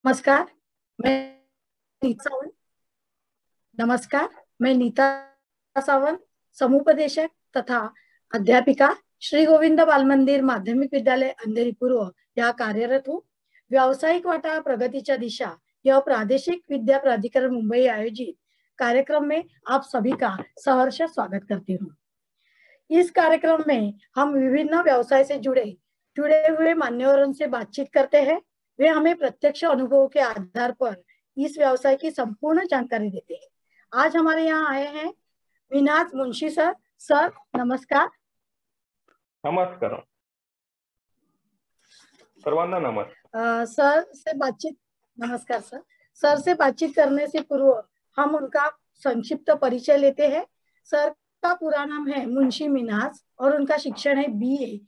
नमस्कार। मैं नीता सावंत नमस्कार, मैं नीता सावंत, समुपदेशक तथा अध्यापिका, श्री गोविंद बाल मंदिर माध्यमिक विद्यालय अंधेरी पूर्व या कार्यरत हूँ। व्यावसायिक वाटा प्रगतीच्या दिशा यह प्रादेशिक विद्या प्राधिकरण मुंबई आयोजित कार्यक्रम में आप सभी का सहर्ष स्वागत करती हूँ। इस कार्यक्रम में हम विभिन्न व्यवसाय से जुड़े हुए मान्यवरों से बातचीत करते हैं। वे हमें प्रत्यक्ष अनुभवों के आधार पर इस व्यवसाय की संपूर्ण जानकारी देते हैं। आज हमारे यहाँ आए हैं मिन्हाज मुंशी सर। सर नमस्कार। नमस्कार सर्वांना नमस्कार। नमस्कार सर। सर से बातचीत करने से पूर्व हम उनका संक्षिप्त परिचय लेते हैं। सर का पूरा नाम है मुंशी मिन्हाज और उनका शिक्षण है BA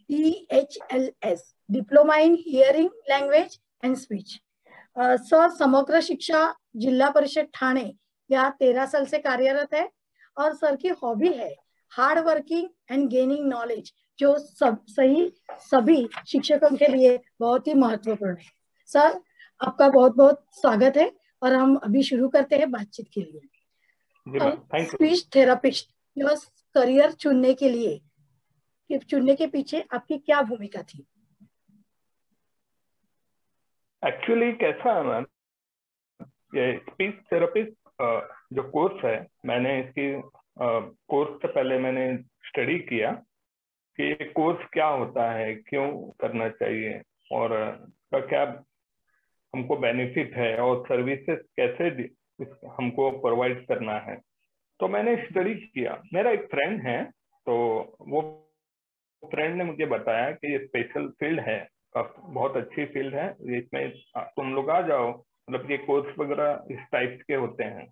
DHLS diploma in hearing language and speech. Sir समग्र शिक्षा जिला परिषद ठाणे या 13 साल से कार्यरत है और सर की हॉबी है hard working and gaining knowledge, जो सभी शिक्षकों के लिए बहुत ही महत्वपूर्ण है। सर आपका बहुत बहुत स्वागत है और हम अभी शुरू करते हैं बातचीत के लिए। स्पीच थेरापिस्ट यह करियर चुनने के पीछे आपकी क्या भूमिका थी? एक्चुअली कैसा है मैम, ये स्पीच थेरेपिस्ट जो कोर्स है, मैंने इसकी कोर्स से पहले मैंने स्टडी किया कि ये कोर्स क्या होता है, क्यों करना चाहिए और क्या हमको बेनिफिट है और सर्विसेज कैसे हमको प्रोवाइड करना है। तो मैंने स्टडी किया। मेरा एक फ्रेंड है, तो वो फ्रेंड ने मुझे बताया कि ये स्पेशल फील्ड है, बहुत अच्छी फील्ड है, इसमें तुम लोग आ जाओ, मतलब ये कोर्स वगैरह इस टाइप के होते हैं।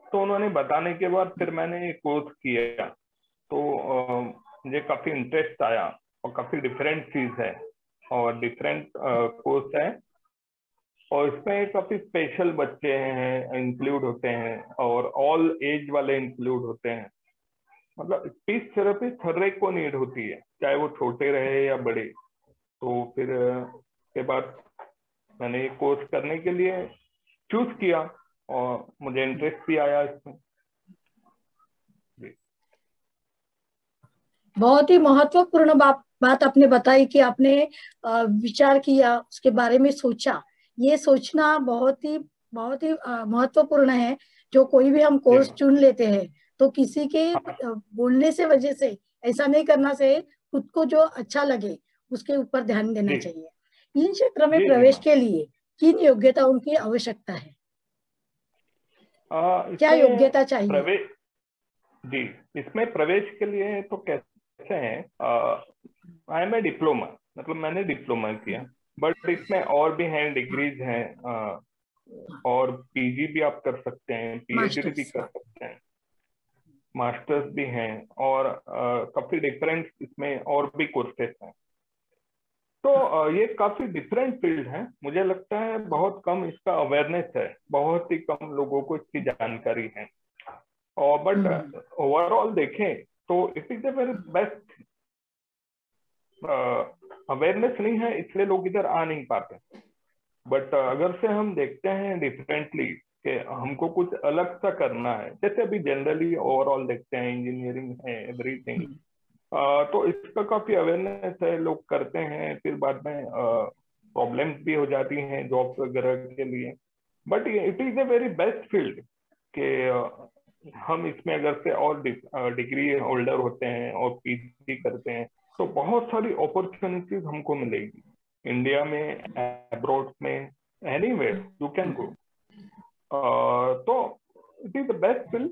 तो उन्होंने बताने के बाद फिर मैंने ये कोर्स किया, तो मुझे काफी इंटरेस्ट आया और काफी डिफरेंट चीज है और डिफरेंट कोर्स है और इसमें काफी स्पेशल बच्चे हैं इंक्लूड होते हैं और ऑल एज वाले इंक्लूड होते हैं। मतलब स्पीच थेरेपी हर एक को नीड होती है, चाहे वो छोटे रहे या बड़े। तो फिर के बाद मैंने ये कोर्स करने के लिए चूज किया और मुझे इंटरेस्ट भी आया इसमें। बहुत ही महत्वपूर्ण बात आपने बताई कि आपने विचार किया, उसके बारे में सोचा। ये सोचना बहुत ही महत्वपूर्ण है। जो कोई भी हम कोर्स चुन लेते हैं तो किसी के बोलने से वजह से ऐसा नहीं करना चाहिए, खुद को जो अच्छा लगे उसके ऊपर ध्यान देना चाहिए। इन क्षेत्र में प्रवेश के लिए किन योग्यताओं की आवश्यकता है? क्या योग्यता चाहिए? जी, इसमें प्रवेश के लिए तो कैसे है, आई एम ए डिप्लोमा, मतलब मैंने डिप्लोमा किया, बट इसमें और भी हैं, डिग्रीज हैं, और पीजी भी आप कर सकते हैं, पीएचडी भी कर सकते हैं, मास्टर्स भी हैं और काफी डिफरेंट इसमें और भी कोर्सेस हैं। तो ये काफी डिफरेंट फील्ड है। मुझे लगता है बहुत कम इसका अवेयरनेस है, बहुत ही कम लोगों को इसकी जानकारी है। और बट ओवरऑल देखें तो it is a very best. Awareness नहीं है इसलिए लोग इधर आ नहीं पाते। बट अगर से हम देखते हैं डिफरेंटली कि हमको कुछ अलग सा करना है, जैसे अभी जनरली ओवरऑल देखते हैं इंजीनियरिंग है एवरीथिंग, तो इसका काफी अवेयरनेस है, लोग करते हैं, फिर बाद में प्रॉब्लम्स भी हो जाती हैं जॉब वगैरह के लिए। But it is a very best field कि हम इसमें अगर से और डिग्री होल्डर होते हैं और पीजी करते हैं तो बहुत सारी अपॉर्चुनिटीज हमको मिलेगी, इंडिया में, अब्रॉड में, एनीवेयर यू कैन गो। तो it is the best field.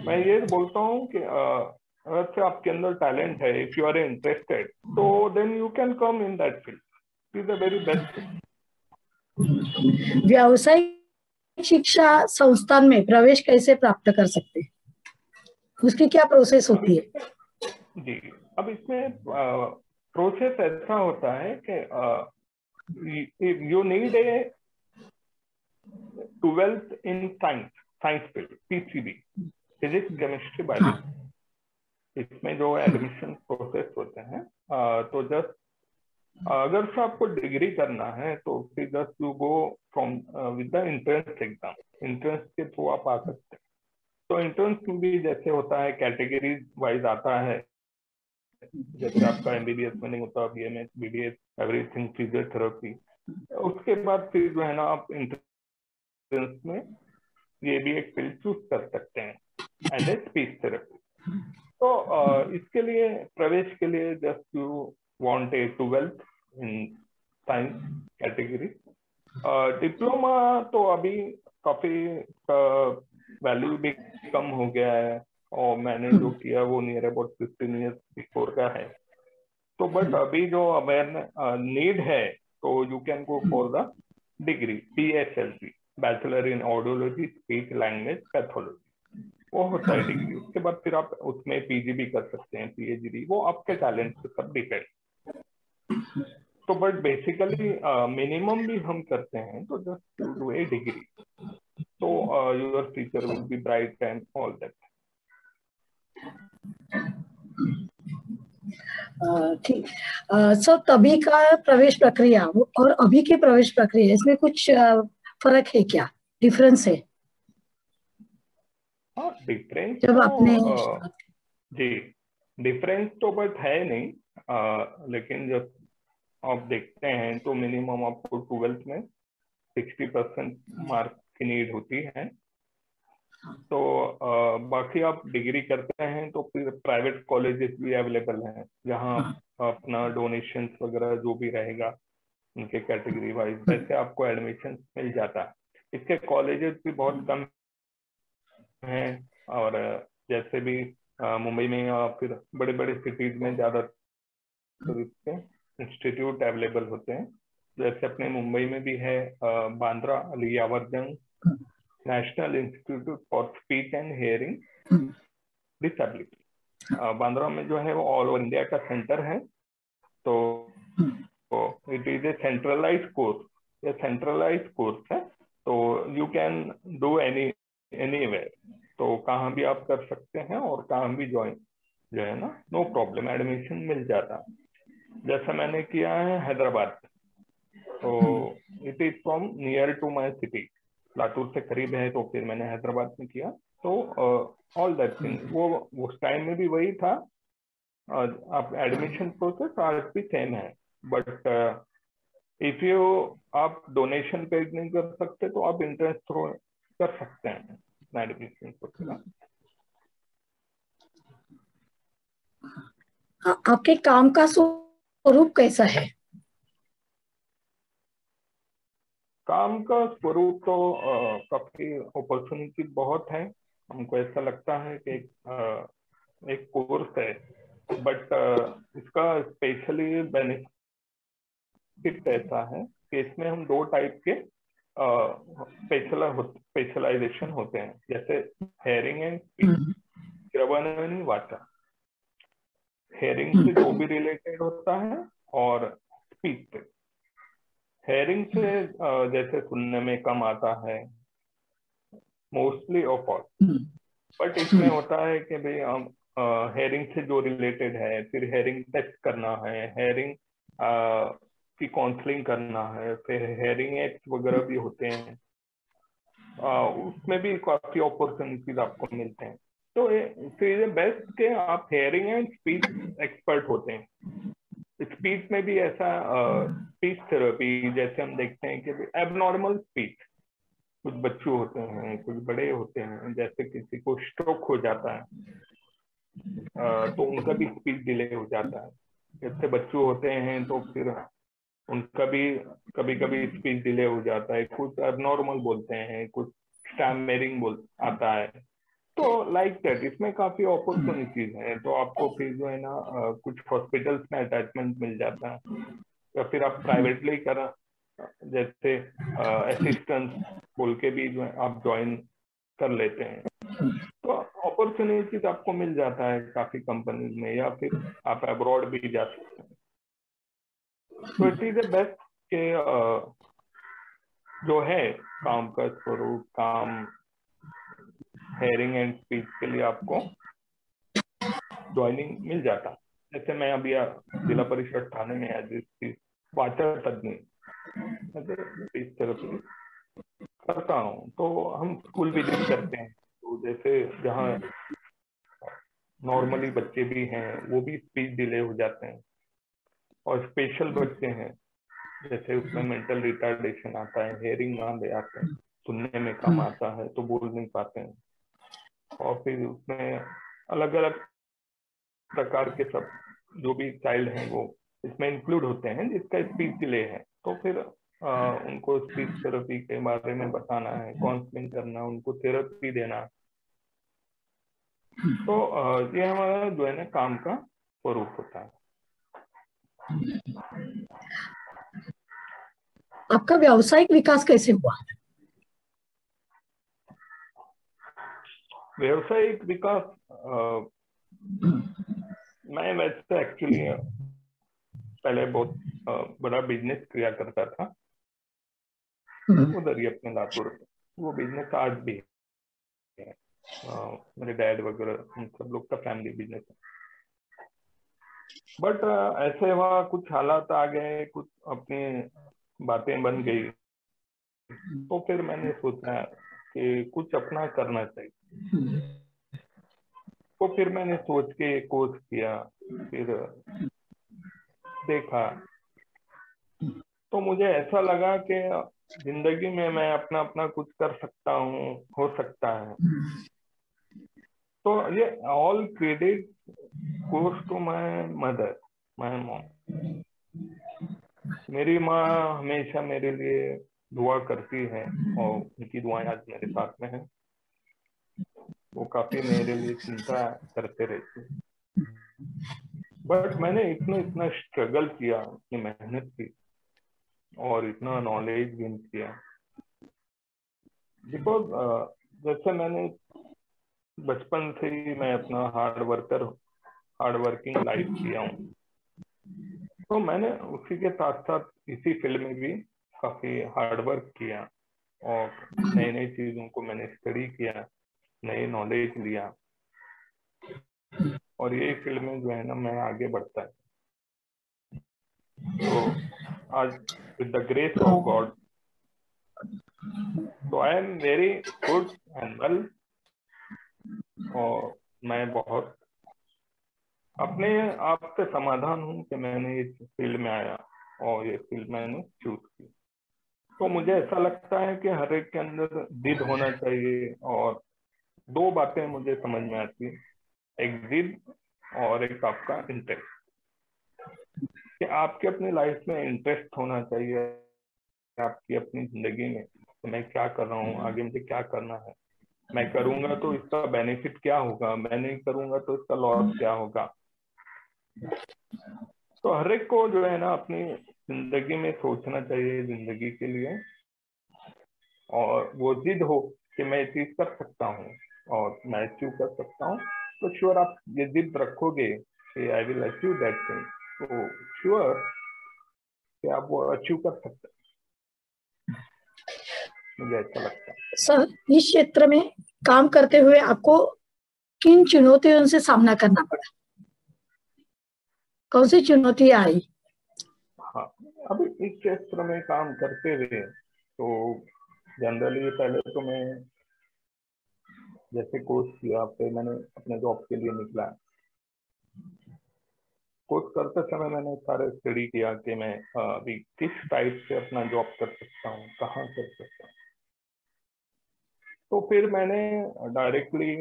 मैं ये बोलता हूँ कि अगर से आपके अंदर टैलेंट है, इफ यू आर इंटरेस्टेड, तो then you can come in that field. It is the very best field. व्यावसायिक शिक्षा संस्थान में प्रवेश कैसे प्राप्त कर सकते हैं, उसकी क्या प्रोसेस होती है? जी, अब इसमें प्रोसेस ऐसा होता है कि you need a 12th in science field, PCB, physics chemistry biology. इसमें जो एडमिशन प्रोसेस होते हैं, तो जस्ट अगर से आपको डिग्री करना है तो फिर just you go from with the entrance exam, entrance के थ्रू आप आ सकते हैं। तो एंट्रेंस में भी जैसे होता है कैटेगरीज वाइज आता है, जैसे आपका एमबीबीएस में नहीं होता, बीएमएस, बीडीएस, एवरीथिंग, फिजियोथेरेपी। उसके बाद फिर जो है ना आप एंट्रेंस में ये भी एक फील्ड चूज कर सकते हैं एज ए स्पीच थेरेपी। तो इसके लिए प्रवेश के लिए just you want a 12th in science category. Diploma तो अभी काफी वैल्यू भी कम हो गया है, और मैंने जो किया वो नियर अबाउट 15 ईयर्स बिफोर का है। तो बट अभी जो अवेयरनेस नीड है, तो you can go for the degree BSLP, bachelor in audiology speech language pathology, वो होता है डिग्री। उसके बाद फिर आप उसमें पीजी भी कर सकते हैं, PhD, वो आपके टैलेंट पे सब डिपेंड। तो बट बेसिकली मिनिमम भी हम करते हैं तो just to do a degree, तो your future will be bright and all that. ठीक। सर, तभी का प्रवेश प्रक्रिया और अभी की प्रवेश प्रक्रिया, इसमें कुछ फर्क है क्या, डिफरेंस है? हाँ, डिफरेंस जब आपने तो जी, डिफरेंस तो बट है नहीं, लेकिन जब आप देखते हैं तो मिनिमम आपको 12th में 60% मार्क की नीड होती है। तो बाकी आप डिग्री करते हैं तो फिर प्राइवेट कॉलेजेस भी अवेलेबल हैं, जहाँ आप अपना डोनेशंस वगैरह जो भी रहेगा उनके कैटेगरी वाइज वैसे आपको एडमिशन मिल जाता है। इसके कॉलेजेस भी बहुत कम हैं, और जैसे भी मुंबई में या फिर बड़े बड़े सिटीज में ज्यादातर इसके इंस्टीट्यूट अवेलेबल होते हैं। जैसे अपने मुंबई में भी है Bandra Ali Yavar Jung national institute for speech and hearing disability. Bandra में जो है वो ऑल ओवर इंडिया का सेंटर है। तो it is a centralise course, ये सेंट्रलाइज कोर्स है, तो यू कैन डू एनीवेयर, तो कहाँ भी आप कर सकते हैं और कहाँ भी ज्वाइन जो है ना, नो प्रॉब्लम, एडमिशन मिल जाता। जैसा मैंने किया है हैदराबाद, तो it is from near to my city, Latur से करीब है, तो फिर मैंने हैदराबाद में किया। तो ऑल दैट थिंग वो उस टाइम में भी वही था। आप एडमिशन प्रोसेस आज भी सेम है, बट इफ यू आप डोनेशन पे नहीं कर सकते तो आप इंटरेस्ट थ्रू कर सकते हैं एडमिशन प्रोसेस। आपके काम का स्वरूप कैसा है? काम का स्वरूप तो काफी अपॉर्चुनिटी बहुत है। हमको ऐसा लगता है कि एक कोर्स है, बट इसका स्पेशली बेनिफिट ऐसा है कि इसमें हम दो टाइप के स्पेशलाइजेशन होते हैं, जैसे हेयरिंग एंड स्पीच, श्रवण वाचा। हेयरिंग से जो भी रिलेटेड होता है और स्पीच से। हेयरिंग से जैसे सुनने में कम आता है मोस्टली ऑफ ऑल, बट इसमें होता है कि भाई हम हेयरिंग से जो रिलेटेड है, फिर हेयरिंग टेस्ट करना है, हेयरिंग की काउंसलिंग करना है, फिर हेयरिंग एक्ट वगैरह भी होते हैं, उसमें भी काफी अपॉर्चुनिटीज आपको मिलते हैं। तो ये बेस्ट के आप हेयरिंग एंड स्पीच एक्सपर्ट होते हैं। स्पीच में भी ऐसा स्पीच थेरेपी, जैसे हम देखते हैं कि एबनॉर्मल स्पीच, कुछ बच्चे होते हैं, कुछ बड़े होते हैं, जैसे किसी को स्ट्रोक हो जाता है तो उनका भी स्पीच डिले हो जाता है। जैसे बच्चे होते हैं तो फिर उनका भी कभी कभी स्पीच डिले हो जाता है, कुछ एबनॉर्मल बोलते हैं, कुछ स्टैमरिंग बोल आता है। तो लाइक दैट इसमें काफी अपॉर्चुनिटीज हैं। तो आपको फिर जो है ना कुछ हॉस्पिटल्स में अटैचमेंट मिल जाता है, या फिर आप प्राइवेटली करा, जैसे असिस्टेंट बोल के भी जो है आप ज्वाइन कर लेते हैं। तो अपॉर्चुनिटीज आपको मिल जाता है काफी कंपनीज में, या फिर आप अब्रॉड भी जा सकते हैं। तो इट इज ए बेस्ट के जो है काम का स्वरूप, काम हेयरिंग एंड स्पीच के लिए आपको ज्वाइनिंग मिल जाता। जैसे मैं अभी जिला परिषद थाने में एज वाचक तज्ञ स्पीच थेरेपी करता हूँ। तो हम स्कूल विजिट करते हैं, तो जैसे जहाँ नॉर्मली बच्चे भी हैं वो भी स्पीच डिले हो जाते हैं, और स्पेशल बच्चे हैं जैसे उसमें मेंटल रिटार्डेशन आता है, हेयरिंग ना दे आते हैं, सुनने में कम आता है तो बोल नहीं पाते हैं, और फिर उसमें अलग अलग प्रकार के सब जो भी चाइल्ड हैं वो इसमें इंक्लूड होते हैं जिसका स्पीच डिले है। तो फिर उनको स्पीच थेरेपी के बारे में बताना है, काउंसलिंग करना, उनको थेरेपी देना। तो ये हमारा जो है ना काम का स्वरूप होता है। आपका व्यावसायिक विकास कैसे हुआ? व्यावसायिक विकास मैं वैसे एक्चुअली पहले बहुत बड़ा बिजनेस किया करता था उधर ही अपने लातूर में। वो बिजनेस आज भी है, मेरे डैड वगैरह उन सब लोग का फैमिली बिजनेस है। बट ऐसे हुआ, कुछ हालात आ गए, कुछ अपनी बातें बन गई, तो फिर मैंने सोचा कि कुछ अपना करना चाहिए। तो फिर मैंने सोच के कोर्स किया, फिर देखा, तो मुझे ऐसा लगा कि जिंदगी में मैं अपना अपना कुछ कर सकता हूँ, हो सकता है। तो ये all credit goes to my mother, my mom. मेरी माँ हमेशा मेरे लिए दुआ करती है और उनकी दुआएं आज मेरे साथ में है। वो काफी मेरे लिए चिंता करते रहते हैं। बट मैंने इतना इतना स्ट्रगल किया, इतनी मेहनत की और इतना नॉलेज गेन किया, बिकॉज जैसे मैंने बचपन से ही मैं अपना हार्ड वर्किंग लाइफ किया हूँ, तो मैंने उसी के साथ साथ इसी फील्ड में भी काफी हार्ड वर्क किया और नई नई चीजों को मैंने स्टडी किया, नई नॉलेज लिया, और ये फील्ड में जो है ना मैं आगे बढ़ता है। तो आज with the grace of God, तो I am very good and well, और मैं बहुत अपने आप से समाधान हूँ कि मैंने इस फील्ड में आया और ये फील्ड मैंने चूज की। तो मुझे ऐसा लगता है कि हर एक के अंदर जिद होना चाहिए, और दो बातें मुझे समझ में आती है, एक जिद और एक आपका इंटरेस्ट। कि आपके अपनी लाइफ में इंटरेस्ट होना चाहिए, आपकी अपनी जिंदगी में तो मैं क्या कर रहा हूँ, आगे मुझे क्या करना है, मैं करूंगा तो इसका बेनिफिट क्या होगा, मैं नहीं करूंगा तो इसका लॉस क्या होगा। तो हर एक को जो है ना अपनी जिंदगी में सोचना चाहिए जिंदगी के लिए, और वो जिद हो कि मैं ये चीज कर सकता हूँ और मैं अचीव कर सकता हूँ, तो श्योर आप ये जिद रखोगे कि I will achieve that thing, तो श्योर कि आप वो अचीव कर सकते हैं। मुझे ऐसा लगता है। सर, इस क्षेत्र में काम करते हुए आपको किन चुनौतियों से सामना करना पड़ा? कौन सी चुनौतियां आई? हाँ, अभी इस क्षेत्र में काम करते हुए तो जनरली पहले तो मैं जैसे कोर्स किया, फिर मैंने अपने जॉब के लिए निकला। कोर्स करते समय मैंने सारे स्टडी किया कि मैं अभी किस टाइप से अपना जॉब कर सकता हूँ, कहाँ कर सकता हूँ। तो फिर मैंने डायरेक्टली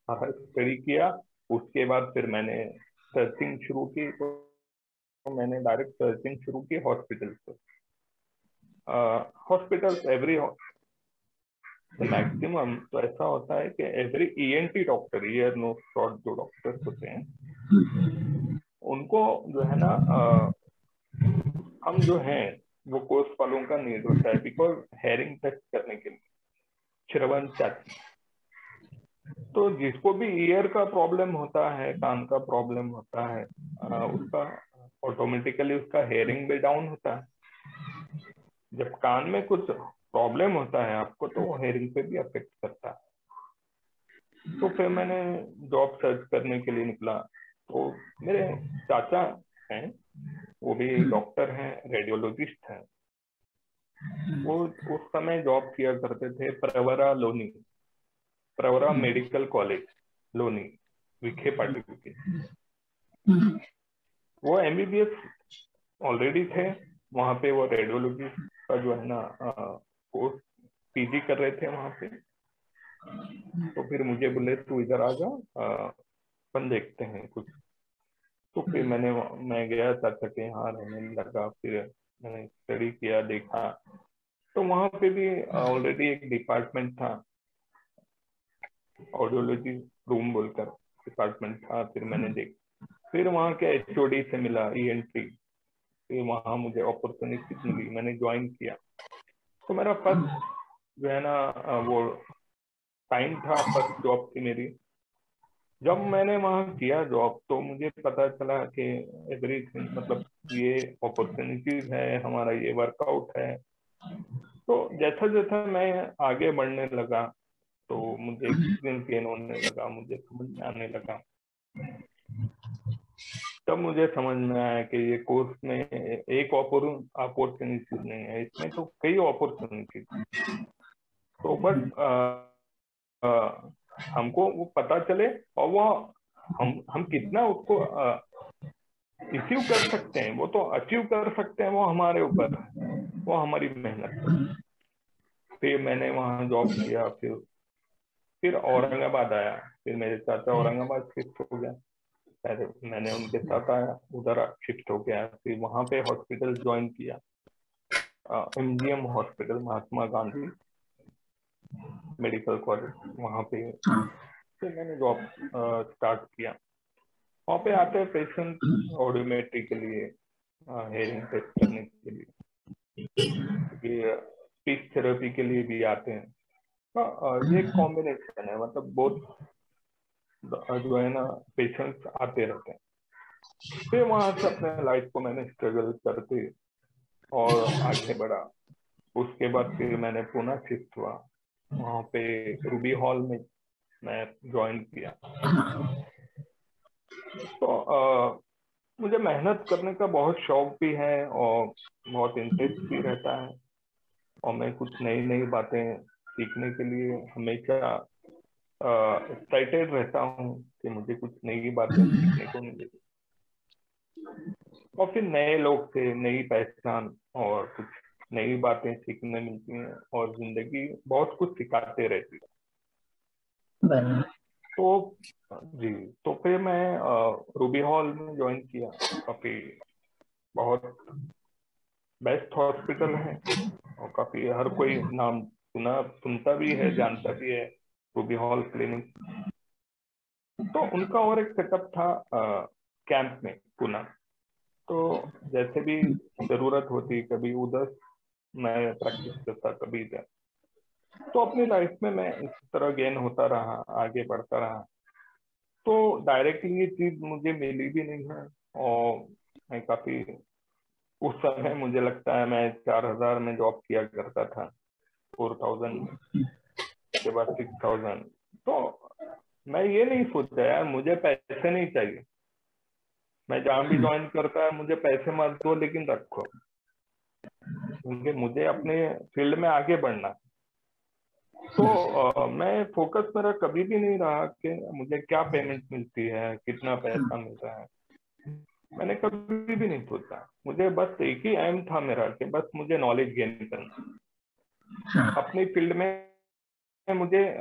स्टडी किया, उसके बाद फिर मैंने सर्चिंग शुरू की। तो मैंने डायरेक्ट सर्चिंग शुरू की हॉस्पिटल पर। हॉस्पिटल्स एवरी मैक्सिमम तो ऐसा होता है कि every ENT doctor, ear nose throat जो डॉक्टर्स होते हैं, उनको जो है ना हम जो हैं वो कोर्स वालों का नीड होता है, बिकॉज हेयरिंग टेस्ट करने के लिए, श्रवण जाति। तो जिसको भी ईयर का प्रॉब्लम होता है, कान का प्रॉब्लम होता है, उसका ऑटोमेटिकली उसका हेयरिंग भी डाउन होता है। जब कान में कुछ प्रॉब्लम होता है आपको, तो वो हेयरिंग पे भी अफेक्ट करता है। तो फिर मैंने जॉब सर्च करने के लिए निकला। तो मेरे चाचा हैं, वो भी डॉक्टर हैं, रेडियोलॉजिस्ट हैं। वो उस समय जॉब किया करते थे प्रवरा मेडिकल कॉलेज लोनी, विखे पाटिल के। वो एमबीबीएस ऑलरेडी थे वहां पे, वो रेडियोलॉजी का जो है ना कोर्स पीजी कर रहे थे वहां पे। तो फिर मुझे बोले तू इधर आ जा, अपन देखते हैं कुछ। तो फिर मैं गया चाचा के यहाँ रहने लगा। फिर मैंने स्टडी किया, देखा तो वहां पे भी ऑलरेडी एक डिपार्टमेंट था, ऑडियोलॉजी रूम बोलकर डिपार्टमेंट था। फिर मैंने फिर वहाँ के एचओडी से मिला, ईएनटी। फिर वहाँ मुझे अपॉर्चुनिटी मिली, मैंने ज्वाइन किया। तो मेरा फर्स्ट जो है ना वो टाइम था, फर्स्ट जॉब थी मेरी। जब मैंने वहाँ किया जॉब तो मुझे पता चला कि एवरीथिंग, मतलब ये अपॉर्चुनिटीज है, हमारा ये वर्कआउट है। तो जैसा जैसा मैं आगे बढ़ने लगा तो मुझे एक्सपीरियंस गेन होने लगा, मुझे समझ में आने लगा। तब मुझे समझ में आया कि ये कोर्स में एक अपॉर्चुनिटी नहीं है, इसमें तो कई अपॉर्चुनिटी। तो बस हमको वो पता चले और वो हम कितना उसको अचीव कर सकते हैं, वो तो अचीव कर सकते हैं, वो हमारे ऊपर है, वो हमारी मेहनत पर। फिर मैंने वहाँ जॉब किया। फिर औरंगाबाद आया। फिर मेरे चाचा औरंगाबाद शिफ्ट हो गया, फिर मैंने उनके साथ आया, उधर शिफ्ट हो गया। फिर वहाँ पे हॉस्पिटल ज्वाइन किया, MGM hospital, Mahatma Gandhi medical college, वहाँ पे फिर मैंने जॉब स्टार्ट किया। वहाँ पे आते हैं पेशेंट ऑडियोमेट्री के लिए, हेयरिंग टेस्ट करने के लिए, स्पीच थेरेपी के लिए भी आते हैं। ये कॉम्बिनेशन है, मतलब बहुत जो है ना पेशेंट्स आते रहते हैं। फिर वहां से अपने लाइफ को मैंने स्ट्रगल करते और आगे बढ़ा। उसके बाद फिर मैंने पुणे शिफ्ट हुआ, वहाँ पे रूबी हॉल में मैं ज्वाइन किया। तो मुझे मेहनत करने का बहुत शौक भी है और बहुत इंटरेस्ट भी रहता है, और मैं कुछ नई नई बातें सीखने के लिए हमेशा एक्साइटेड रहता हूँ कि मुझे कुछ नई बातें सीखने को मिलेगी। और फिर नए लोग से नई पहचान और कुछ नई बातें सीखने मिलती हैं, और जिंदगी बहुत कुछ सिखाते रहती है। तो जी, तो फिर मैं रूबी हॉल में ज्वाइन किया। काफी बहुत बेस्ट हॉस्पिटल है, और काफी हर कोई नाम सुनता भी है, जानता भी है रूबी हॉल क्लिनिक। तो उनका और एक सेटअप था कैंप में पुणे। तो जैसे भी जरूरत होती, कभी उधर मैं प्रैक्टिस करता, कभी इधर। तो अपनी लाइफ में मैं इस तरह गेन होता रहा, आगे बढ़ता रहा। तो डायरेक्टली ये चीज मुझे मिली भी नहीं है, और मैं काफी उस समय मुझे लगता है मैं 4000 में जॉब किया करता था, 4000 में, के बाद 6000। तो मैं ये नहीं सोचा यार मुझे पैसे नहीं चाहिए, मैं जहां भी ज्वाइन करता है मुझे पैसे मत दो लेकिन रखो, क्योंकि मुझे अपने फील्ड में आगे बढ़ना। तो मैं फोकस मेरा कभी भी नहीं रहा कि मुझे क्या पेमेंट मिलती है, कितना पैसा मिल रहा है, मैंने कभी भी नहीं सोचा। मुझे बस एक ही एम था मेरा कि बस मुझे नॉलेज गेन करना अपनी फील्ड में, मुझे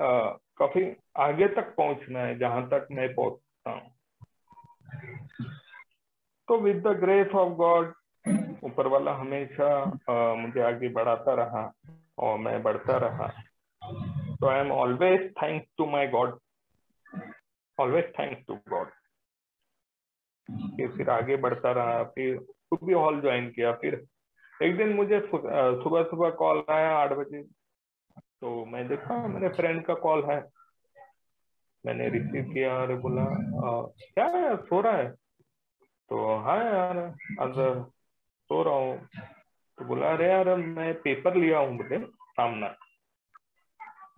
काफी आगे तक पहुंचना है जहां तक मैं पहुंचता हूँ। तो with the grace of God, ऊपर वाला हमेशा मुझे आगे बढ़ाता रहा और मैं बढ़ता रहा। तो I am always thanks to my God, always thanks to God. फिर आगे बढ़ता रहा। फिर रूबी हॉल ज्वाइन किया। फिर एक दिन मुझे सुबह सुबह कॉल आया 8 बजे। तो मैं देखा मेरे फ्रेंड का कॉल है, मैंने रिसीव किया और बोला क्या है, सो रहा है? तो हाँ यार आज सो रहा हूँ। तो बोला अरे यार मैं पेपर लिया हूँ बोले सामना,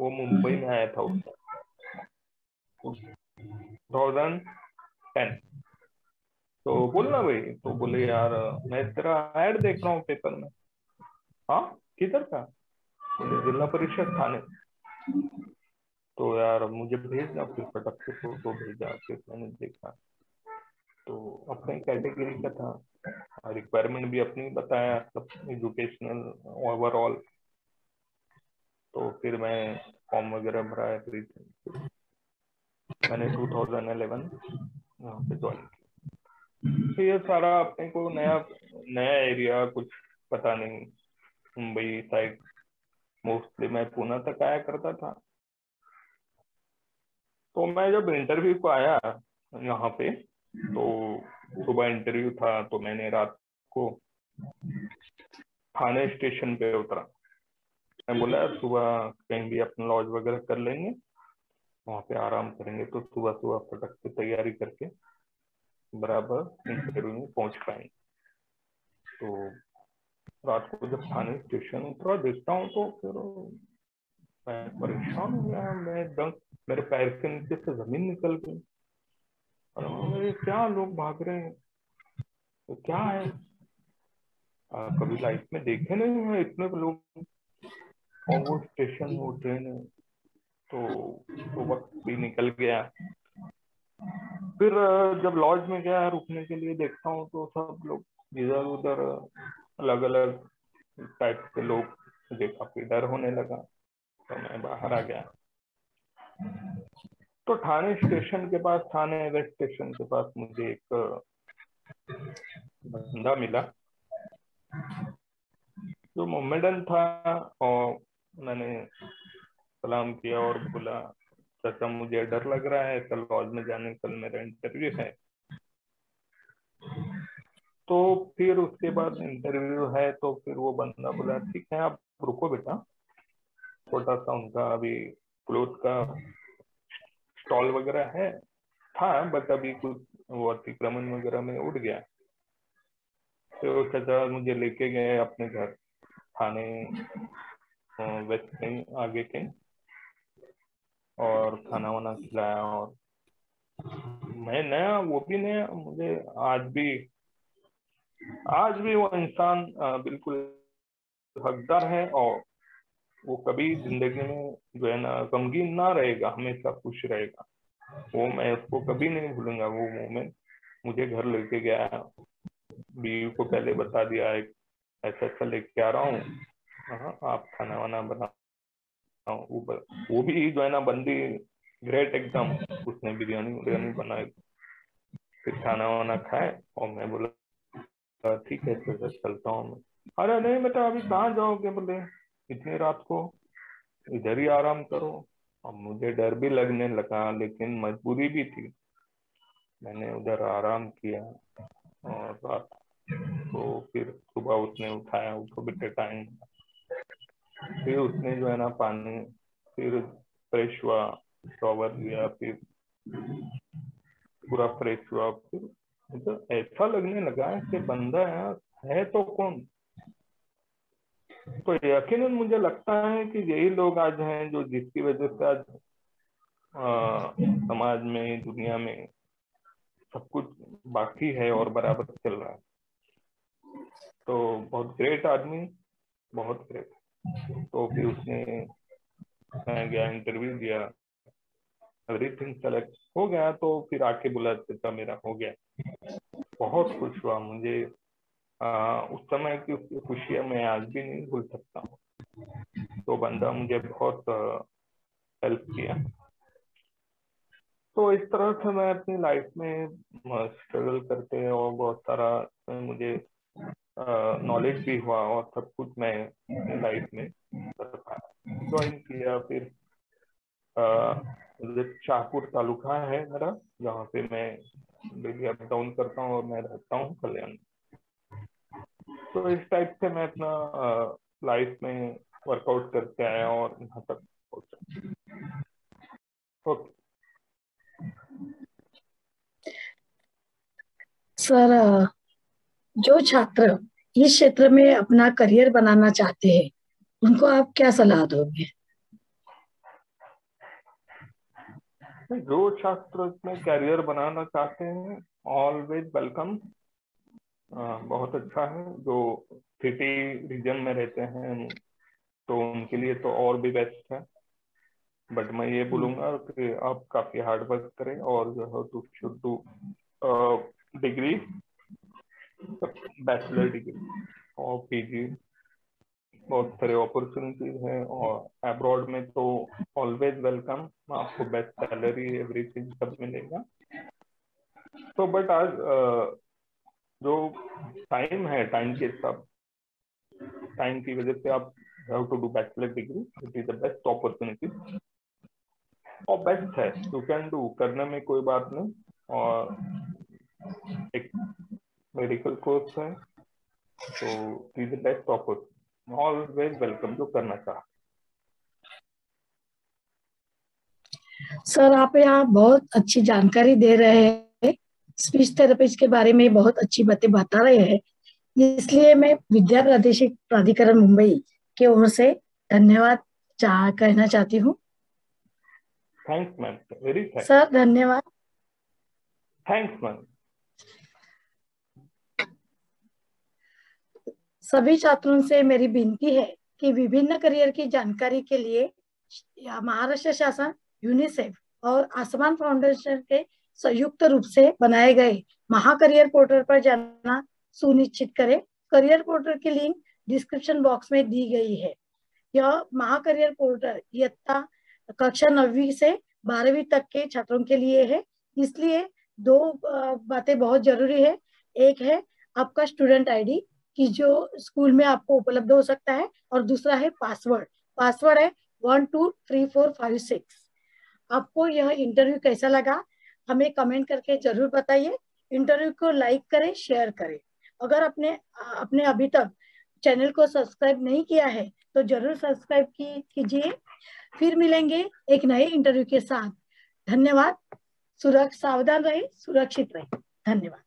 वो मुंबई में आया था उसमें 2010। तो बोलना भाई, तो बोले यार मैं तेरा ऐड देख रहा हूँ पेपर में। हाँ, किधर का? बोले जिला परिषद थाने। तो यार मुझे भेजना, फिर फटक से फोटो भेजा, फिर मैंने देखा तो अपने कैटेगरी का था, रिक्वायरमेंट भी अपनी बताया, सब एजुकेशनल ओवरऑल। तो फिर मैं फॉर्म वगैरह भरा, एवरीथिंग। मैंने 2011 यहाँ पे ज्वाइन किया। तो ये सारा अपने को नया नया एरिया, कुछ पता नहीं। मुंबई साइड मोस्टली मैं पुणे तक आया करता था। तो मैं जब इंटरव्यू को आया यहाँ पे, तो सुबह इंटरव्यू था, तो मैंने रात को थाने स्टेशन पे उतरा। मैं बोला यार सुबह कहीं भी अपना लॉज वगैरह कर लेंगे, वहाँ पे आराम करेंगे, तो सुबह सुबह फटक से तैयारी करके बराबर इंटरव्यू में पहुंच पाएंगे। तो रात को जब थाने स्टेशन उतरा, देखता हूँ तो फिर मैं परेशान हो गया। मैं एकदम, मेरे पैर के नीचे से जमीन निकल गई। और मेरे क्या लोग भाग रहे हैं, तो क्या है, कभी लाइफ में देखे नहीं है इतने लोग। और वो स्टेशन, वो ट्रेन है, तो वो वक्त भी निकल गया। फिर जब लॉज में गया रुकने के लिए, देखता हूँ तो सब लोग इधर उधर अलग अलग टाइप के लोग, मुझे काफी डर होने लगा। तो मैं बाहर आ गया। तो थाने स्टेशन के पास, थाने वेस्ट स्टेशन के पास मुझे एक बंदा मिला जो मोमेडन था। और मैंने सलाम किया और बोला चाचा मुझे डर लग रहा है, कल लॉज में जाने, कल मेरा इंटरव्यू है। तो फिर उसके बाद इंटरव्यू है, तो फिर वो बंदा बोला ठीक है आप रुको बेटा, छोटा सा उनका अभी क्लोथ का स्टॉल वगैरह है था, बट अभी कुछ वो अतिक्रमण वगैरह में उड़ गया। तो चाचा मुझे लेके गए अपने घर, थाने वेस्ट कहीं आगे कहीं, और खाना वाना खिलाया। और मैं नया, वो भी नया, मुझे आज भी वो इंसान बिल्कुल हकदार है। और वो कभी जिंदगी में जो है ना गमगीन ना रहेगा, हमेशा खुश रहेगा। वो मैं उसको कभी नहीं भूलूंगा। वो मोमेंट मुझे घर लेके गया, बीवी को पहले बता दिया एक ऐसा ऐसा लेके आ रहा हूँ, हाँ आप खाना वाना बनाओ। वो भी जो है ना बंदी ग्रेट एकदम, उसने बिरयानी बिरयानी बनाई, फिर खाना वाना खाए। और मैं बोला ठीक है तो चलता हूँ मैं। अरे नहीं बेटा अभी कहाँ जाओगे, बोले इतनी रात को, इधर ही आराम करो। अब मुझे डर भी लगने लगा, लेकिन मजबूरी भी थी। मैंने उधर आराम किया। और रात को फिर सुबह उसने उठाया, उठो बेटे टाइम। फिर उसने जो है ना पानी, फिर फ्रेश हुआ, शॉवर लिया, फिर पूरा फ्रेश हुआ। फिर मुझे ऐसा लगने लगा कि बंदा है तो कौन। तो यकीनन मुझे लगता है कि यही लोग आज हैं जो, जिसकी वजह से आज समाज में, दुनिया में सब कुछ बाकी है और बराबर चल रहा है। तो बहुत ग्रेट आदमी, बहुत ग्रेट। तो फिर उसने, मैं गया इंटरव्यू दिया, एवरीथिंग सेलेक्ट हो गया। तो फिर आके बोला चाचा मेरा हो गया। बहुत खुश हुआ मुझे। उस समय की उसकी खुशियां मैं आज भी नहीं भूल सकता हूँ। तो बंदा मुझे बहुत हेल्प किया। तो इस तरह से मैं अपनी लाइफ में स्ट्रगल करते, और बहुत सारा मुझे नॉलेज भी हुआ, और सब कुछ मैं अपनी लाइफ में कर पाया। ज्वाइन किया फिर शाहपुर तालुका है मेरा, जहाँ पे मैं डेली अप डाउन करता हूँ, और मैं रहता हूँ कल्याण। तो इस टाइप से मैं अपना लाइफ में वर्कआउट करके आया और यहाँ तक पहुंचा। ओके। सर, जो छात्र इस क्षेत्र में अपना करियर बनाना चाहते हैं उनको आप क्या सलाह दोगे? जो छात्र इसमें कैरियर बनाना चाहते हैं, ऑलवेज वेलकम। बहुत अच्छा है। जो सिटी रीजन में रहते हैं तो उनके लिए तो और भी बेस्ट है, बट मैं ये बोलूंगा कि आप काफी हार्ड वर्क करें और जो है to should do degree, bachelor degree और पीजी। बहुत सारे अपॉर्चुनिटीज हैं और अब्रॉड में तो ऑलवेज वेलकम, आपको बेस्ट सैलरी एवरीथिंग सब मिलेगा। तो बट आज जो टाइम है, टाइम के साथ, टाइम की वजह से आप have to do bachelor degree, it is the best opportunity और बेस्ट है, यू कैन डू, करने में कोई बात नहीं। और एक मेडिकल कोर्स है तो it is the best opportunity, always welcome जो करना चाह। सर आप यहाँ बहुत अच्छी जानकारी दे रहे हैं, स्पीच थेरेपिस्ट के बारे में बहुत अच्छी बातें बता रहे हैं, इसलिए मैं विद्या प्रादेशिक प्राधिकरण मुंबई की ओर से धन्यवाद कहना चाहती हूँ। Thanks ma'am, very thanks. Sir धन्यवाद। Thanks ma'am. सभी छात्रों से मेरी विनती है कि विभिन्न करियर की जानकारी के लिए महाराष्ट्र शासन, यूनिसेफ और आसमान फाउंडेशन के संयुक्त रूप से बनाए गए महाकरियर पोर्टल पर जाना सुनिश्चित करें। करियर पोर्टल की लिंक डिस्क्रिप्शन बॉक्स में दी गई है। यह महाकरियर पोर्टल इयत्ता कक्षा 9वीं से 12वीं तक के छात्रों के लिए है, इसलिए दो बातें बहुत जरूरी है। एक है आपका स्टूडेंट आईडी कि जो स्कूल में आपको उपलब्ध हो सकता है, और दूसरा है पासवर्ड। पासवर्ड है 123456। आपको यह इंटरव्यू कैसा लगा हमें कमेंट करके जरूर बताइए। इंटरव्यू को लाइक करें, शेयर करें। अगर अपने अभी तक चैनल को सब्सक्राइब नहीं किया है तो जरूर सब्सक्राइब कीजिए। फिर मिलेंगे एक नए इंटरव्यू के साथ। धन्यवाद। सावधान रहे, सुरक्षित रहे। धन्यवाद।